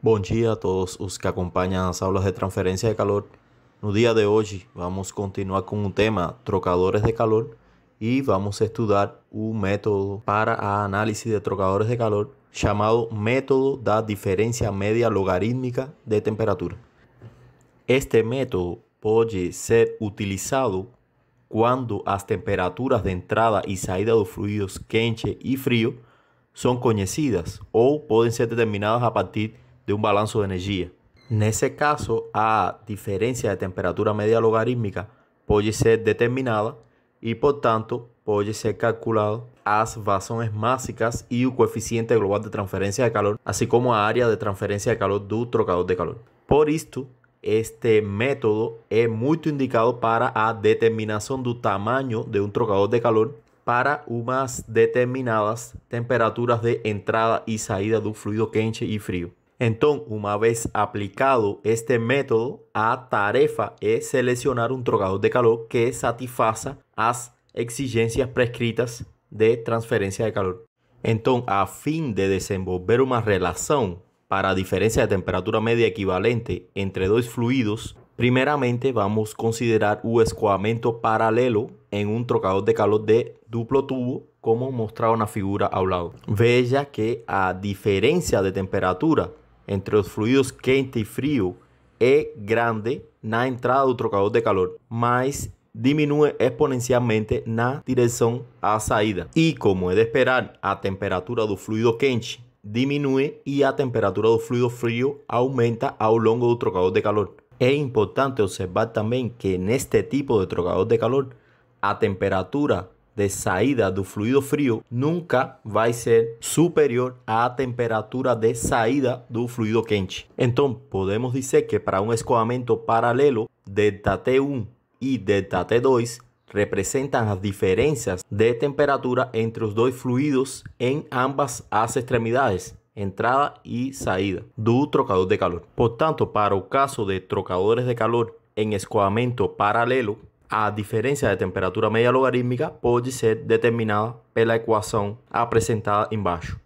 Bom dia a todos os que acompanham as aulas de transferência de calor. No dia de hoje, vamos continuar com o tema trocadores de calor e vamos estudar o método para a análise de trocadores de calor chamado método da diferença média logarítmica de temperatura. Este método pode ser utilizado quando as temperaturas de entrada e saída dos fluidos quente e frio são conhecidas ou podem ser determinadas a partir de um balanço de energia. Nesse caso, a diferença de temperatura média logarítmica pode ser determinada e, portanto, pode ser calculado as vazões máxicas e o coeficiente global de transferência de calor, assim como a área de transferência de calor do trocador de calor. Por isto, este método é muito indicado para a determinação do tamanho de um trocador de calor para umas determinadas temperaturas de entrada e saída do fluido quente e frio. Então, uma vez aplicado este método, a tarefa é selecionar um trocador de calor que satisfaça as exigências prescritas de transferência de calor. Então, a fim de desenvolver uma relação para a diferença de temperatura média equivalente entre dois fluidos, primeiramente vamos considerar o escoamento paralelo em um trocador de calor de duplo tubo, como mostrado na figura ao lado. Veja que a diferença de temperatura entre os fluidos quente e frio é grande na entrada do trocador de calor, mas diminui exponencialmente na direção à saída. E, como é de esperar, a temperatura do fluido quente diminui e a temperatura do fluido frio aumenta ao longo do trocador de calor. É importante observar também que neste tipo de trocador de calor, a temperatura de saída do fluido frio nunca vai ser superior à temperatura de saída do fluido quente. Então, podemos dizer que para um escoamento paralelo, ΔT1 e ΔT2 representam as diferenças de temperatura entre os dois fluidos em ambas as extremidades, entrada e saída do trocador de calor. Portanto, para o caso de trocadores de calor em escoamento paralelo, a diferença de temperatura média logarítmica pode ser determinada pela equação apresentada embaixo.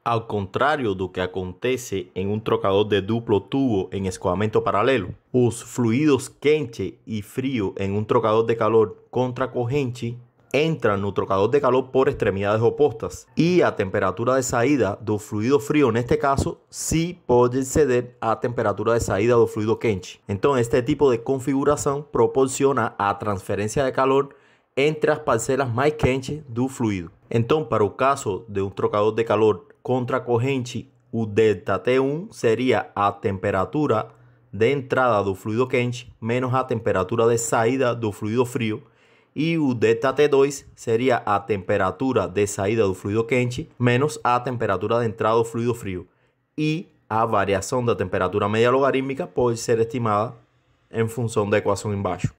Ao contrário do que acontece em um trocador de duplo tubo em escoamento paralelo, os fluidos quente e frio em um trocador de calor contracorrente entram no trocador de calor por extremidades opostas e a temperatura de saída do fluido frio, neste caso, sim pode ceder à temperatura de saída do fluido quente. Então, este tipo de configuração proporciona a transferência de calor entre as parcelas mais quentes do fluido. Então, para o caso de um trocador de calor contracorrente, o ΔT1 seria a temperatura de entrada do fluido quente menos a temperatura de saída do fluido frio, e o ΔT2 seria a temperatura de saída do fluido quente menos a temperatura de entrada do fluido frio. E a variação da temperatura média logarítmica pode ser estimada em função da equação embaixo.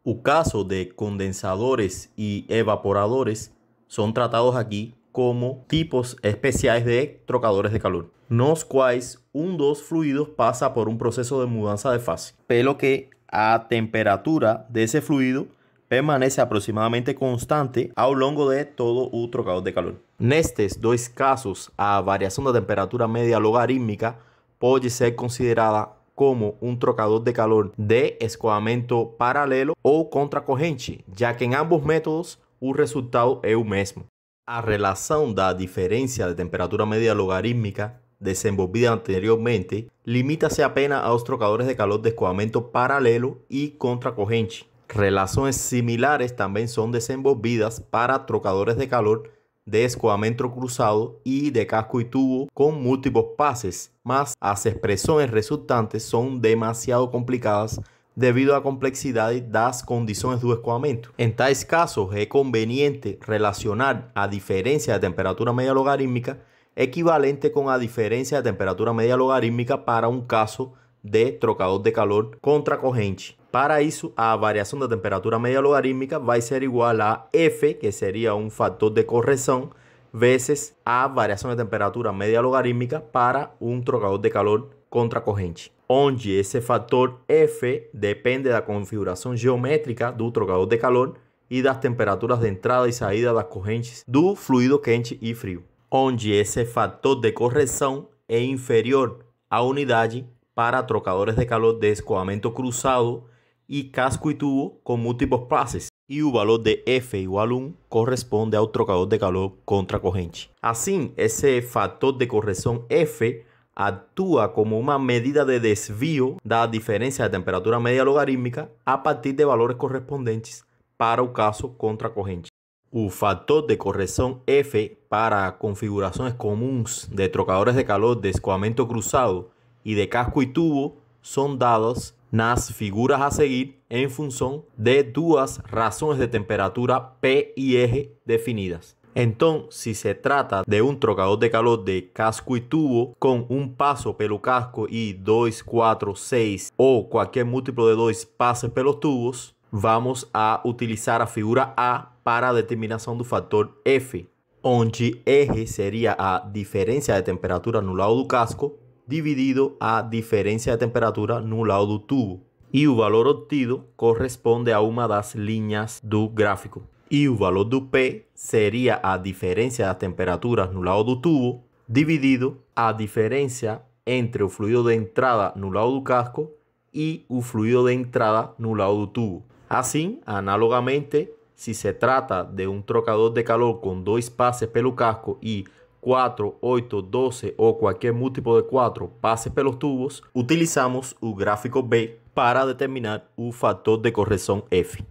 O caso de condensadores e evaporadores são tratados aqui como tipos especiais de trocadores de calor, nos quais um dos fluidos passa por um processo de mudança de fase, pelo que a temperatura desse fluido permanece aproximadamente constante ao longo de todo o trocador de calor. Nestes dois casos, a variação da temperatura média logarítmica pode ser considerada como um trocador de calor de escoamento paralelo ou contracorrente, já que em ambos métodos o resultado é o mesmo. A relação da diferença de temperatura média logarítmica desenvolvida anteriormente limita-se apenas aos trocadores de calor de escoamento paralelo e contracorrente. Relações similares também são desenvolvidas para trocadores de calor de escoamento cruzado e de casco e tubo com múltiplos pases, mas as expressões resultantes são demasiado complicadas devido à complexidade das condições do escoamento. Em tais casos, é conveniente relacionar a diferença de temperatura média logarítmica equivalente com a diferença de temperatura média logarítmica para um caso de trocador de calor contracorrente. Para isso, a variação da temperatura média logarítmica vai ser igual a F, que seria um fator de correção, vezes a variação de temperatura média logarítmica para um trocador de calor contracorrente, onde esse fator F depende da configuração geométrica do trocador de calor e das temperaturas de entrada e saída das correntes do fluido quente e frio, onde esse fator de correção é inferior a unidade para trocadores de calor de escoamento cruzado e casco e tubo com múltiplos passes. E o valor de F igual a 1 corresponde ao trocador de calor contra corrente. Assim, esse fator de correção F atua como uma medida de desvio da diferença de temperatura média logarítmica a partir de valores correspondentes para o caso contra corrente. O fator de correção F para configurações comuns de trocadores de calor de escoamento cruzado e de casco e tubo são dados nas figuras a seguir em função de duas razões de temperatura P e R definidas. Então, se se trata de um trocador de calor de casco e tubo com um passo pelo casco e 2, 4, 6 ou qualquer múltiplo de 2 passes pelos tubos, vamos a utilizar a figura A para a determinação do fator F, onde R seria a diferença de temperatura no lado do casco dividido a diferença de temperatura no lado do tubo. E o valor obtido corresponde a uma das linhas do gráfico. E o valor do P seria a diferença das temperaturas no lado do tubo dividido a diferença entre o fluido de entrada no lado do casco e o fluido de entrada no lado do tubo. Assim, análogamente, se se trata de um trocador de calor com 2 passes pelo casco e 4, 8, 12 ou qualquer múltiplo de 4 passes pelos tubos, utilizamos o gráfico B para determinar o fator de correção F.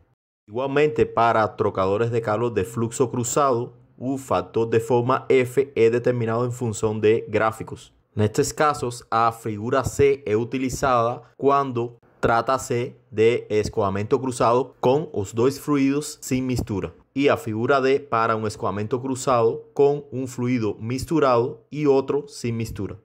Igualmente, para trocadores de calor de fluxo cruzado, o fator de forma F é determinado em função de gráficos. Nestes casos, a figura C é utilizada quando trata-se de escoamento cruzado com os dois fluidos sem mistura. E a figura D para um escoamento cruzado com um fluido misturado e outro sem mistura.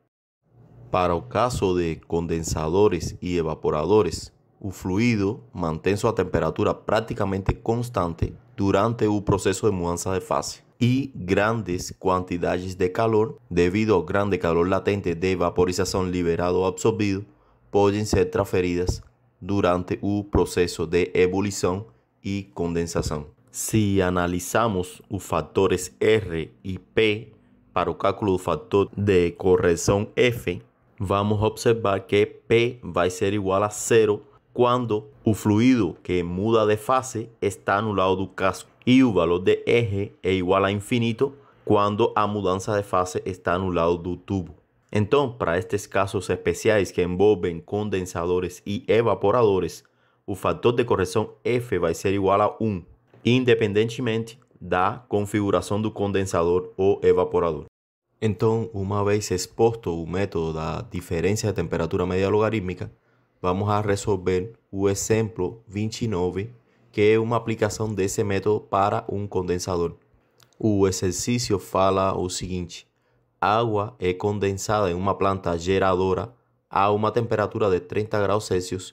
Para o caso de condensadores e evaporadores, o fluido mantém sua temperatura praticamente constante durante o processo de mudança de fase. E grandes quantidades de calor, devido ao grande calor latente de vaporização liberado ou absorvido, podem ser transferidas durante o processo de ebulição e condensação. Se analisamos os fatores R e P para o cálculo do fator de correção F, vamos observar que P vai ser igual a 0 quando o fluido que muda de fase está no lado do casco. E o valor de R é igual a infinito quando a mudança de fase está no lado do tubo. Então, para estes casos especiais que envolvem condensadores e evaporadores, o fator de correção F vai ser igual a 1, independentemente da configuração do condensador ou evaporador. Então, uma vez exposto o método da diferença de temperatura média logarítmica, vamos a resolver o exemplo 29, que é uma aplicação desse método para um condensador. O exercício fala o seguinte: água é condensada em uma planta geradora a uma temperatura de 30 graus Celsius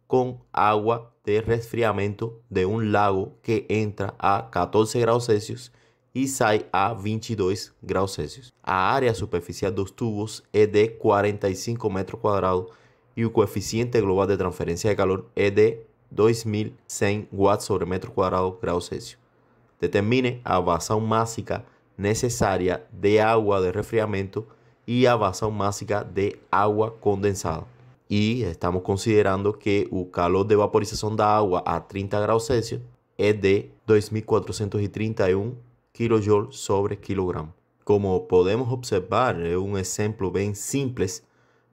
com água de resfriamento de um lago que entra a 14 graus Celsius e sai a 22 graus Celsius. A área superficial dos tubos é de 45 metros quadrados e o coeficiente global de transferência de calor é de 2100 watts sobre metro quadrado graus Celsius. Determine a vazão máxima necessária de água de resfriamento e a vazão máxima de água condensada. E estamos considerando que o calor de vaporização da água a 30 graus Celsius é de 2.431 kJ sobre quilograma. Como podemos observar, é um exemplo bem simples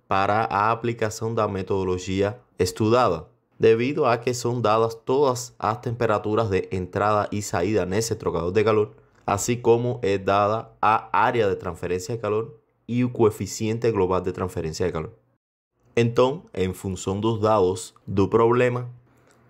para a aplicação da metodologia estudada, devido a que são dadas todas as temperaturas de entrada e saída nesse trocador de calor, assim como é dada a área de transferência de calor e o coeficiente global de transferência de calor. Então, em função dos dados do problema,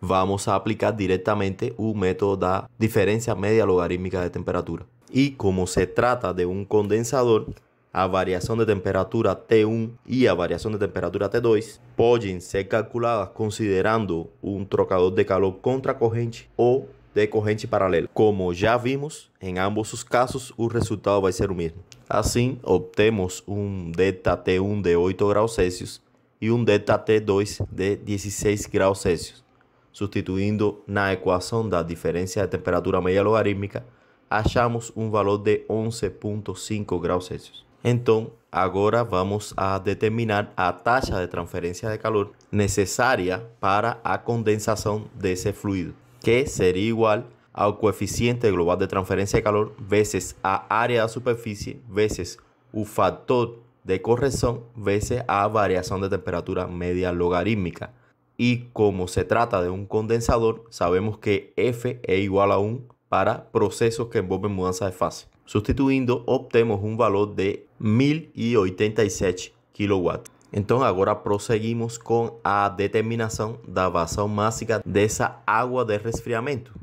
vamos a aplicar diretamente o método da diferença média logarítmica de temperatura. E como se trata de um condensador, a variação de temperatura T1 e a variação de temperatura T2 podem ser calculadas considerando um trocador de calor contra corrente ou de corrente paralela. Como já vimos, em ambos os casos o resultado vai ser o mesmo. Assim, obtemos um ΔT1 de 8 graus Celsius e um ΔT2 de 16 graus Celsius. Substituindo na equação da diferença de temperatura média logarítmica, achamos um valor de 11,5 graus Celsius. Então, Agora vamos a determinar a taxa de transferência de calor necesaria para a condensação desse fluido, que seria igual ao coeficiente global de transferência de calor vezes a área da superfície vezes o fator de correção vezes a variação de temperatura média logarítmica. E como se trata de um condensador, sabemos que F é igual a 1 para processos que envolvem mudança de fase. Substituindo, obtemos um valor de 1087 kW. Então agora prosseguimos com a determinação da vazão máxima dessa água de resfriamento.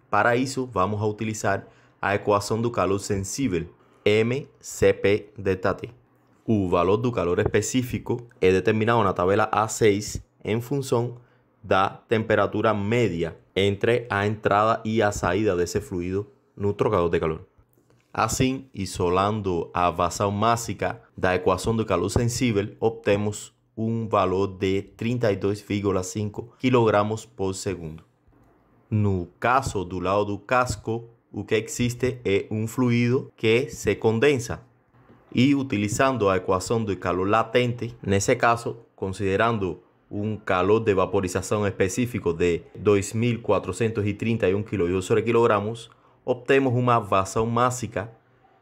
Para isso, vamos a utilizar a equação do calor sensível, MCP ΔT. O valor do calor específico é determinado na tabela A6 em função da temperatura média entre a entrada e a saída desse fluido no trocador de calor. Assim, isolando a vazão máxima da equação do calor sensível, obtemos um valor de 32,5 kg por segundo. No caso do lado do casco, o que existe é um fluido que se condensa. E utilizando a equação do calor latente, nesse caso, considerando um calor de vaporização específico de 2.431 kJ/kg, obtemos uma vazão máxima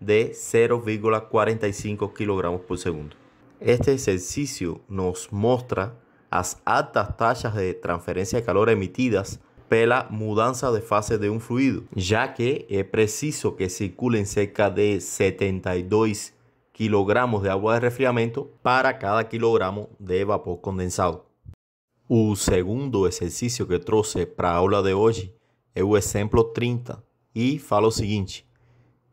de 0,45 kg por segundo. Este exercício nos mostra as altas taxas de transferência de calor emitidas pela mudança de fase de um fluido, já que é preciso que circulen cerca de 72 kg de água de resfriamento para cada quilogramo de vapor condensado. O segundo exercício que trouxe para a aula de hoje é o exemplo 30 e fala o seguinte: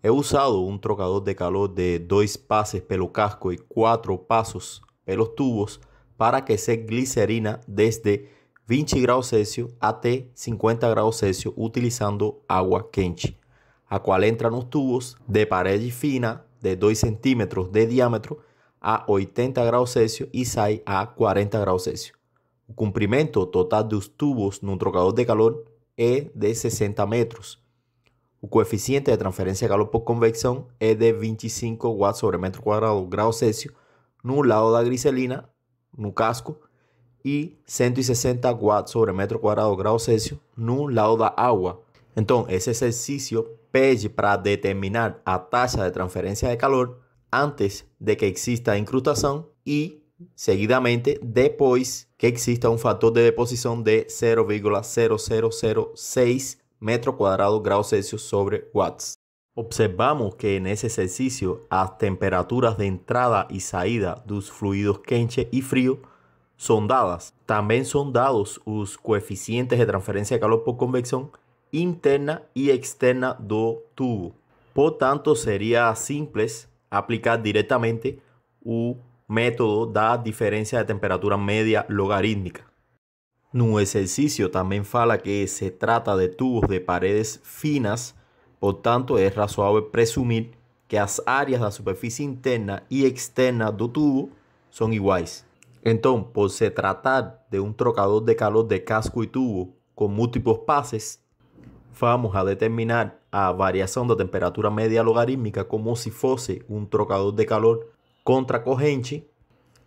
é usado um trocador de calor de 2 passes pelo casco e 4 passos pelos tubos para aquecer glicerina desde 20 graus Celsius até 50 graus Celsius utilizando água quente, a qual entra nos tubos de parede fina de 2 centímetros de diâmetro a 80 graus Celsius e sai a 40 graus Celsius. O comprimento total dos tubos no trocador de calor é de 60 metros. O coeficiente de transferência de calor por convecção é de 25 watts sobre metro quadrado graus Celsius no lado da glicerina, no casco, e 160 watts sobre metro quadrado graus Celsius no lado da água. Então, esse exercício pede para determinar a taxa de transferência de calor antes de que exista a incrustação e, seguidamente, depois que exista um fator de deposição de 0,0006 metro quadrado graus Celsius sobre watts. Observamos que nesse exercício as temperaturas de entrada e saída dos fluidos quente e frio são dadas. Também são dados os coeficientes de transferência de calor por convecção interna e externa do tubo. Portanto, seria simples aplicar diretamente o método da diferença de temperatura média logarítmica. No exercício também fala que se trata de tubos de paredes finas, portanto é razoável presumir que as áreas da superfície interna e externa do tubo são iguais. Então, por se tratar de um trocador de calor de casco e tubo com múltiplos passes, vamos a determinar a variação da temperatura média logarítmica como se fosse um trocador de calor contracorrente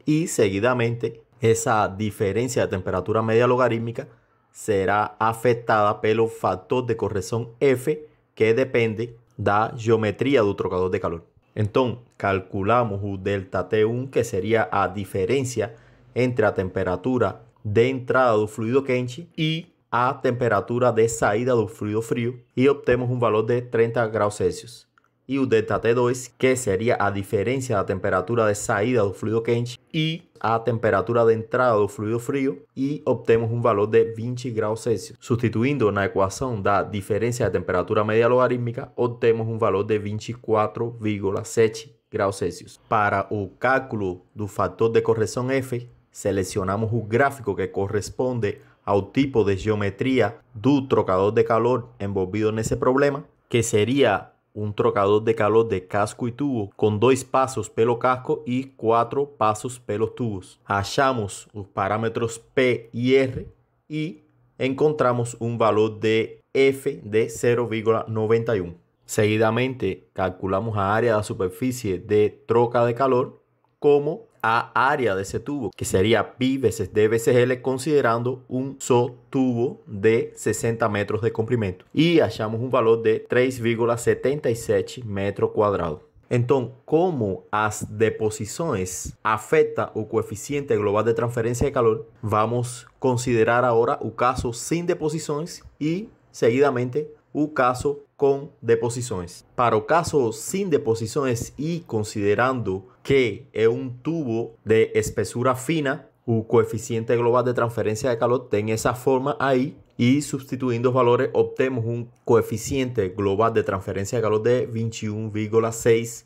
e, seguidamente, essa diferença de temperatura média logarítmica será afetada pelo fator de correção F, que depende da geometria do trocador de calor. Então, calculamos o ΔT1, que seria a diferença entre a temperatura de entrada do fluido quente e a temperatura de saída do fluido frio, e obtemos um valor de 30 graus Celsius. E o ΔT2, que seria a diferença da temperatura de saída do fluido quente e a temperatura de entrada do fluido frio, e obtemos um valor de 20 graus Celsius. Substituindo na equação da diferença de temperatura média logarítmica, obtemos um valor de 24,7 graus Celsius. Para o cálculo do fator de correção F, selecionamos o gráfico que corresponde ao tipo de geometria do trocador de calor envolvido nesse problema, que seria um trocador de calor de casco e tubo com 2 passos pelo casco e 4 passos pelos tubos. Achamos os parâmetros P e R e encontramos um valor de F de 0,91. Seguidamente, calculamos a área da superfície de troca de calor como a área de ese tubo, que sería pi veces d veces L, considerando un solo tubo de 60 metros de comprimento. Y hallamos un valor de 3,77 metros cuadrados. Então, como as deposições afetam o coeficiente global de transferência de calor, vamos considerar agora o caso sem deposições e, seguidamente, o caso com deposições. Para o caso sem deposições e considerando que é um tubo de espessura fina, o coeficiente global de transferência de calor tem essa forma aí. E substituindo os valores, obtemos um coeficiente global de transferência de calor de 21,6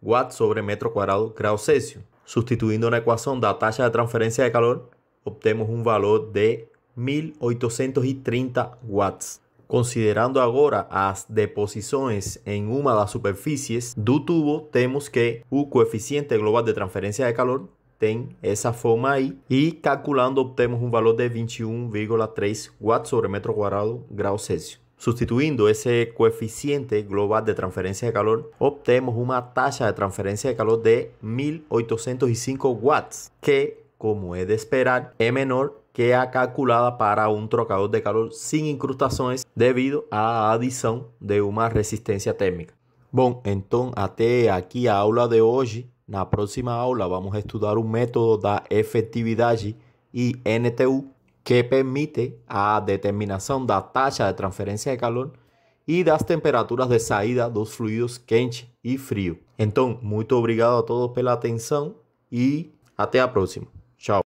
watts sobre metro quadrado grau Celsius. Substituindo na equação da taxa de transferência de calor, obtemos um valor de 1.830 watts. Considerando agora as deposições em uma das superfícies do tubo, temos que o coeficiente global de transferência de calor tem essa forma aí, e calculando obtemos um valor de 21,3 watts sobre metro quadrado grau Celsius. Substituindo esse coeficiente global de transferência de calor, obtemos uma taxa de transferência de calor de 1.805 watts, que, como é de esperar, é menor que a calculada para um trocador de calor sem incrustações devido à adição de uma resistência térmica. Bom, então até aqui a aula de hoje. Na próxima aula vamos a estudar um método da efetividade e NTU que permite a determinação da taxa de transferência de calor e das temperaturas de saída dos fluidos quente e frio. Então, muito obrigado a todos pela atenção e até a próxima. Tchau.